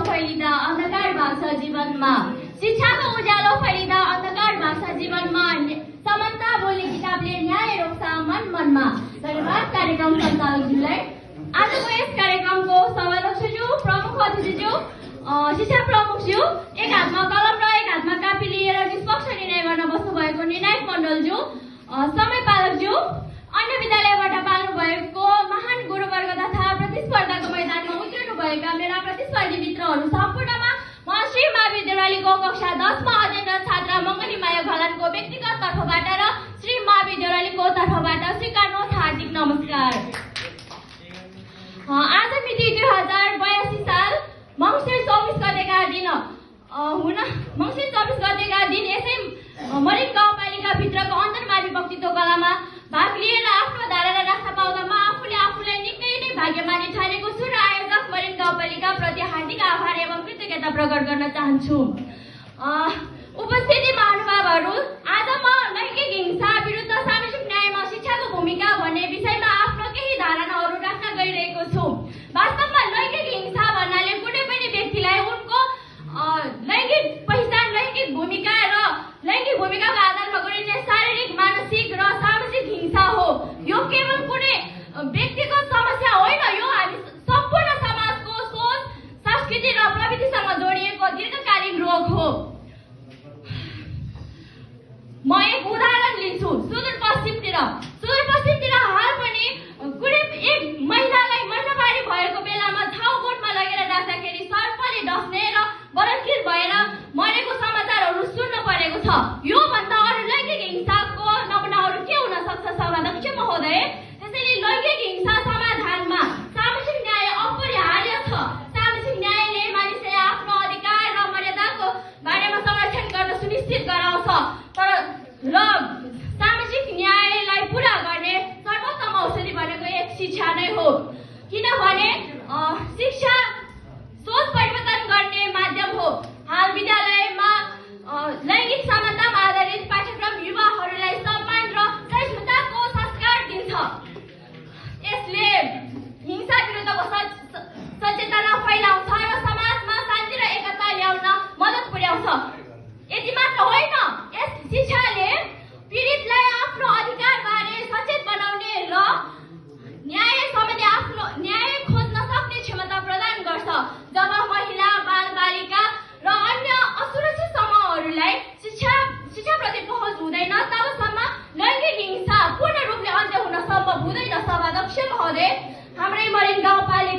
फैलिँदा अन्धकार भाग्छ जीवनमा, शिक्षाको उज्यालो फैलिँदा अन्धकार भाग्छ जीवनमा, समानता बोली किताबले न्याय रोक्छ मन मनमा। धन्यवाद कार्यक्रम सञ्चालकज्यूलाई। आजको यस कार्यक्रमको सभाध्यक्षज्यू, प्रमुख अतिथिज्यू, शिक्षा प्रमुखज्यू, एक हातमा कलम र एक हातमा कापी लिएर निष्पक्ष निर्णय गर्न बस्नुभएको निर्णायक मण्डलज्यू, समय पालकज्यू, अन्य विद्यालयबाट पाल्नु भएको महान गुरुवर्ग तथा प्रतिस्पर्धाको मैदानमा उत्रनु भएका मेरा प्रतिस्पर्धी मित्रहरू सम्पूर्णमा म श्री महावीर देउरालीको कक्षा 10 मा अध्ययनरत छात्रा मङ्गली माया घलानको व्यक्तिगत तर्फबाट र श्री महावीर देउरालीको तर्फबाट स्वीकार्नुहोस् हार्दिक नमस्कार। आज मिति 2082 साल मङ्सिर 24 गतेका दिन मङ्सिर 24 गतेका दिन यसै मरिन गाउँपालिका भित्रको अन्तर्मावि वक्तित्व कलामा भाग लिएर आफ्नो धारणा राख्न पाउँदा म आफूलाई निकै नै भाग्यमानी ठानेको छु र आयोजक मरिन गाउँपालिका प्रति हार्दिक आभार एवं कृतज्ञता प्रकट गर्न चाहन्छु। उपस्थिति महानुभावहरू, आज म लैङ्गिक हिंसा